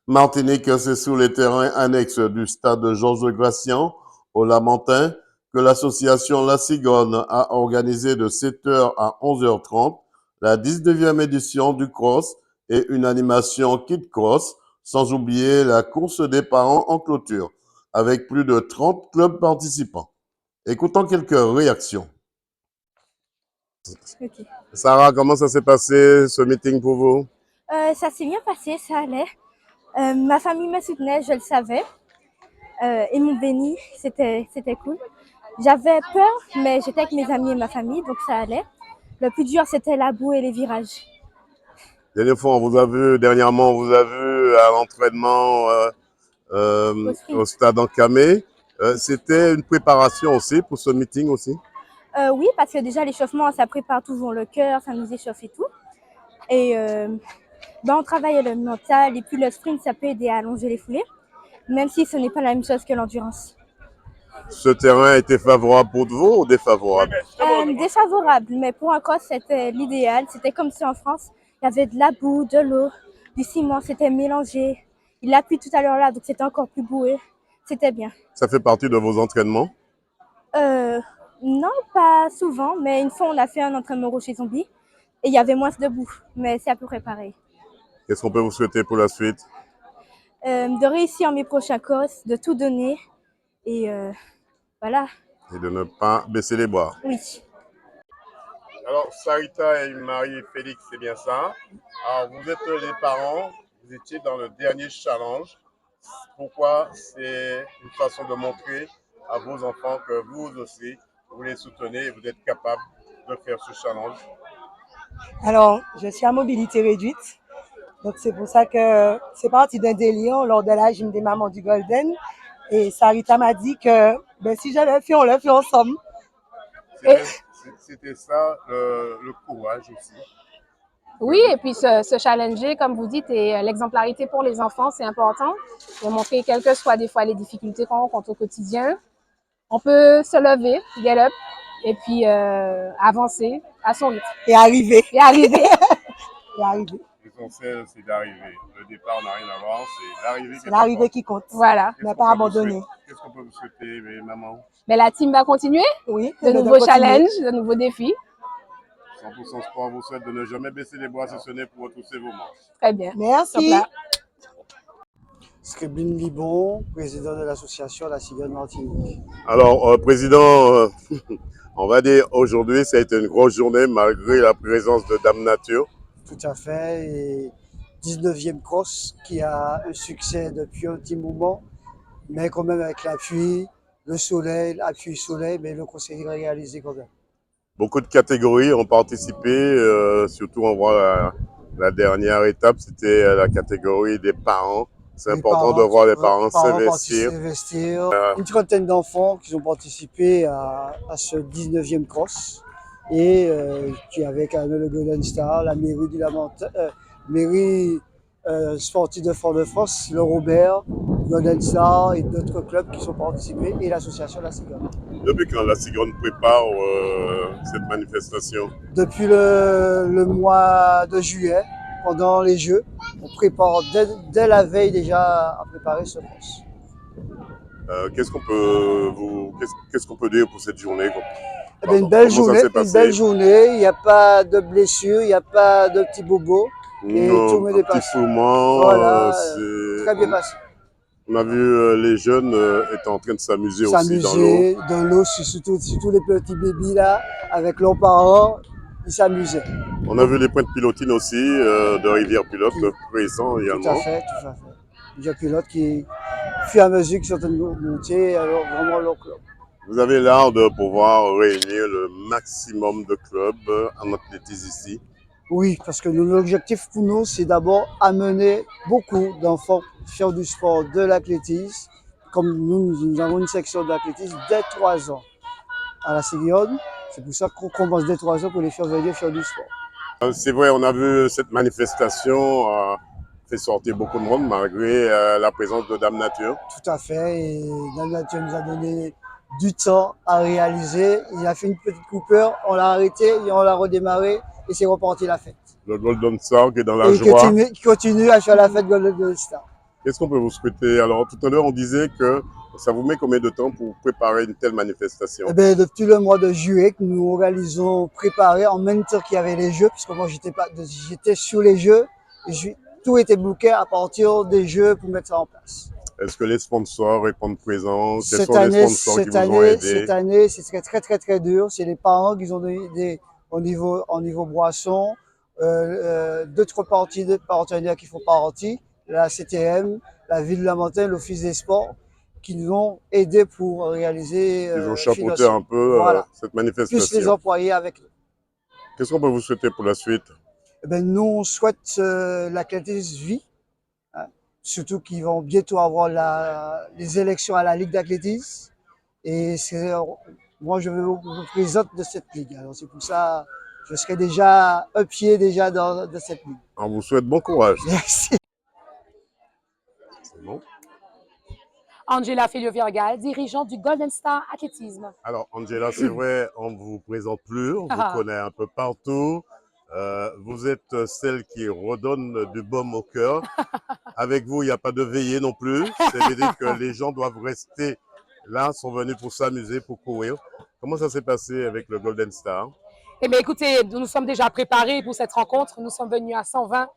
Martinique, c'est sur les terrains annexes du stade Georges Gracian, au Lamentin, que l'association La Cigogne a organisé de 7h à 11h30 la 19e édition du cross et une animation Kid Cross, sans oublier la course des parents en clôture, avec plus de 30 clubs participants. Écoutons quelques réactions. Okay. Sarah, comment ça s'est passé ce meeting pour vous? Ça s'est bien passé, ça allait. Ma famille me soutenait, je le savais. Ils m'ont béni, c'était cool. J'avais peur, mais j'étais avec mes amis et ma famille, donc ça allait. Le plus dur, c'était la boue et les virages. Dernièrement, on vous a vu à l'entraînement au stade Encamé. C'était une préparation aussi pour ce meeting aussi? Oui, parce que déjà, l'échauffement, ça prépare toujours le cœur, ça nous échauffe et tout. Et on travaille le mental, et puis le sprint, ça peut aider à allonger les foulées, même si ce n'est pas la même chose que l'endurance. Ce terrain était favorable pour vous ou défavorable? Défavorable, mais pour un cross, c'était l'idéal. C'était comme si en France, il y avait de la boue, de l'eau, du ciment, c'était mélangé. Il a plu tout à l'heure là, donc c'était encore plus boueux. C'était bien. Ça fait partie de vos entraînements? Non, pas souvent, mais une fois, on a fait un entraînement rocher zombie et il y avait moins de boue, mais c'est à peu près pareil. Qu'est-ce qu'on peut vous souhaiter pour la suite? De réussir mes prochains crosses, de tout donner et voilà. Et de ne pas baisser les bras. Oui. Alors, Sarita et Marie-Félix, c'est bien ça. Alors, vous êtes les parents, vous étiez dans le dernier challenge. Pourquoi? C'est une façon de montrer à vos enfants que vous aussi, vous les soutenez et vous êtes capable de faire ce challenge. Alors, je suis à mobilité réduite. Donc, c'est pour ça que c'est parti d'un délire lors de la gym des mamans du Golden. Et Sarita m'a dit que si je le fais, on le fait ensemble. C'était ça le courage aussi. Oui, et puis se challenger, comme vous dites, et l'exemplarité pour les enfants, c'est important. De montrer, quelles que soient des fois les difficultés qu'on rencontre au quotidien, on peut se lever, get up, et puis avancer à son rythme. Et arriver. Et arriver. Et arriver. L'essentiel, c'est d'arriver. Le départ n'a rien à voir, c'est l'arrivée. C'est l'arrivée qui compte. Voilà. Ne pas abandonner. Qu'est-ce qu'on peut vous souhaiter, maman? Mais la team va continuer. Oui. De nouveaux challenges, de nouveaux défis. 100% Sport vous souhaite de ne jamais baisser les bras si ce n'est pour retrousser vos manches. Très bien. Merci. Scribline Libon, président de l'association La Cigogne Martinique. Alors, président, on va dire aujourd'hui, ça a été une grosse journée malgré la présence de Dame Nature. Tout à fait. Et 19e cross qui a un succès depuis un petit moment, mais quand même avec l'appui, le soleil, l'appui soleil, mais le conseil réalisé quand même. Beaucoup de catégories ont participé, surtout on voit la dernière étape, c'était la catégorie des parents. C'est important de voir les parents s'investir. Une trentaine d'enfants qui ont participé à ce 19e cross et qui avait quand même le Golden Star, la mairie du Lamentin, mairie sportive de Fort-de-France, le Robert, Golden Star et d'autres clubs qui sont participés et l'association La Cigogne. Depuis quand La Cigogne prépare cette manifestation? Depuis le mois de juillet, pendant les Jeux, on prépare dès la veille déjà à préparer ce cross. Qu'est-ce qu'on peut dire pour cette journée? Une belle journée, il n'y a pas de blessures, il n'y a pas de petits bobos. Et tout le monde est passé. Voilà, très bien passé. On a vu les jeunes étaient en train de s'amuser aussi dans l'eau. Dans l'eau, surtout les petits bébés là, avec leurs parents, ils s'amusaient. On a vu les points de pilotine aussi de Rivière Pilote présents également. Tout à fait. Rivière Pilote qui, au fur et à mesure qu'ils sont en montée, alors vraiment leur club. Vous avez l'art de pouvoir réunir le maximum de clubs en athlétisme ici. Oui, parce que l'objectif pour nous, c'est d'abord amener beaucoup d'enfants faire du sport, de l'athlétisme. Comme nous avons une section d'athlétisme dès 3 ans à La Cigogne. C'est pour ça qu'on commence dès 3 ans pour les faire venir faire du sport. C'est vrai, on a vu cette manifestation fait sortir beaucoup de monde malgré la présence de Dame Nature. Tout à fait, et Dame Nature nous a donné du temps à réaliser. Il a fait une petite coupure, on l'a arrêté et on l'a redémarré et c'est reparti la fête. Le Golden Star qui est dans la joie. Qui continue à faire la fête Golden Star. Qu'est-ce qu'on peut vous souhaiter? Alors, tout à l'heure, on disait que ça vous met combien de temps pour préparer une telle manifestation? Eh bien, depuis le mois de juillet que nous organisons préparer en même temps qu'il y avait les Jeux, puisque moi j'étais sur les Jeux et tout était booké à partir des Jeux pour mettre ça en place. Est-ce que les sponsors répondent présents? Quels Cette sont les année, sponsors qui cette vous ont année, aidé? cette année, c'est très dur. C'est les parents qui ont donné au niveau boisson, d'autres partenaires qui font partie, la CTM, la Ville de la Montagne, l'Office des Sports, qui nous ont aidés pour réaliser, Ils ont chapeauté financer. un peu Voilà. cette Plus les manifestation. employés avec nous. Qu'est-ce qu'on peut vous souhaiter pour la suite? Eh ben, nous, on souhaite la qualité de vie, hein, surtout qu'ils vont bientôt avoir les élections à la Ligue d'athlétisme. Et moi, je me présente de cette ligue. Alors, c'est pour ça je serai déjà un pied déjà de cette ligue. On vous souhaite bon courage. Merci. C'est bon? Angela Filio-Virgal, dirigeante du Golden Star Athlétisme. Alors, Angela, c'est vrai, on ne vous présente plus, on vous Ah. connaît un peu partout. Vous êtes celle qui redonne du baume au cœur. Avec vous, il n'y a pas de veillée non plus. C'est-à-dire que les gens doivent rester là, sont venus pour s'amuser, pour courir. Comment ça s'est passé avec le Golden Star? Eh bien, écoutez, nous nous sommes déjà préparés pour cette rencontre. Nous sommes venus à 120.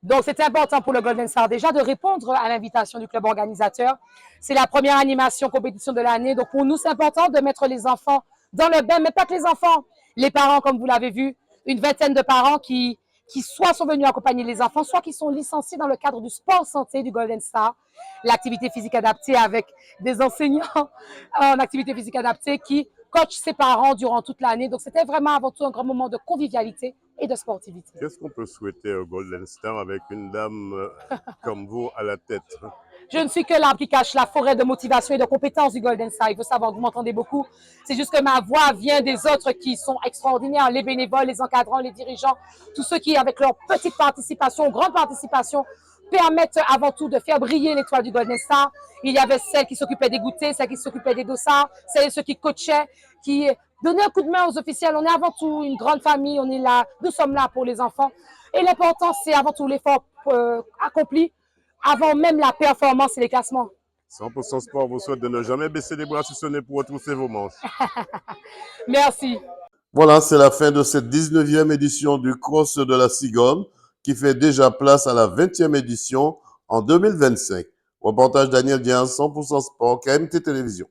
Donc, c'était important pour le Golden Star déjà de répondre à l'invitation du club organisateur. C'est la première animation compétition de l'année. Donc, pour nous, c'est important de mettre les enfants dans le bain, mais pas que les enfants. Les parents, comme vous l'avez vu, une vingtaine de parents qui soit sont venus accompagner les enfants, soit qui sont licenciés dans le cadre du sport santé du Golden Star, l'activité physique adaptée avec des enseignants en activité physique adaptée qui coachent ses parents durant toute l'année. Donc, c'était vraiment avant tout un grand moment de convivialité et de sportivité. Qu'est-ce qu'on peut souhaiter au Golden Star avec une dame comme vous à la tête? Je ne suis que l'arbre qui cache la forêt de motivation et de compétences du Golden Star. Il faut savoir que vous m'entendez beaucoup. C'est juste que ma voix vient des autres qui sont extraordinaires, les bénévoles, les encadrants, les dirigeants, tous ceux qui, avec leur petite participation, grande participation, permettent avant tout de faire briller l'étoile du Golden Star. Il y avait celles qui s'occupaient des goûters, celles qui s'occupaient des dossards, celles et ceux qui coachaient, qui donnaient un coup de main aux officiels. On est avant tout une grande famille, on est là, nous sommes là pour les enfants. Et l'important, c'est avant tout l'effort accompli avant même la performance et les classements. 100% Sport vous souhaite de ne jamais baisser les bras si ce n'est pour retrousser vos manches. Merci. Voilà, c'est la fin de cette 19e édition du Cross de la Cigogne qui fait déjà place à la 20e édition en 2025. Reportage Daniel Dian, 100% Sport, KMT Télévision.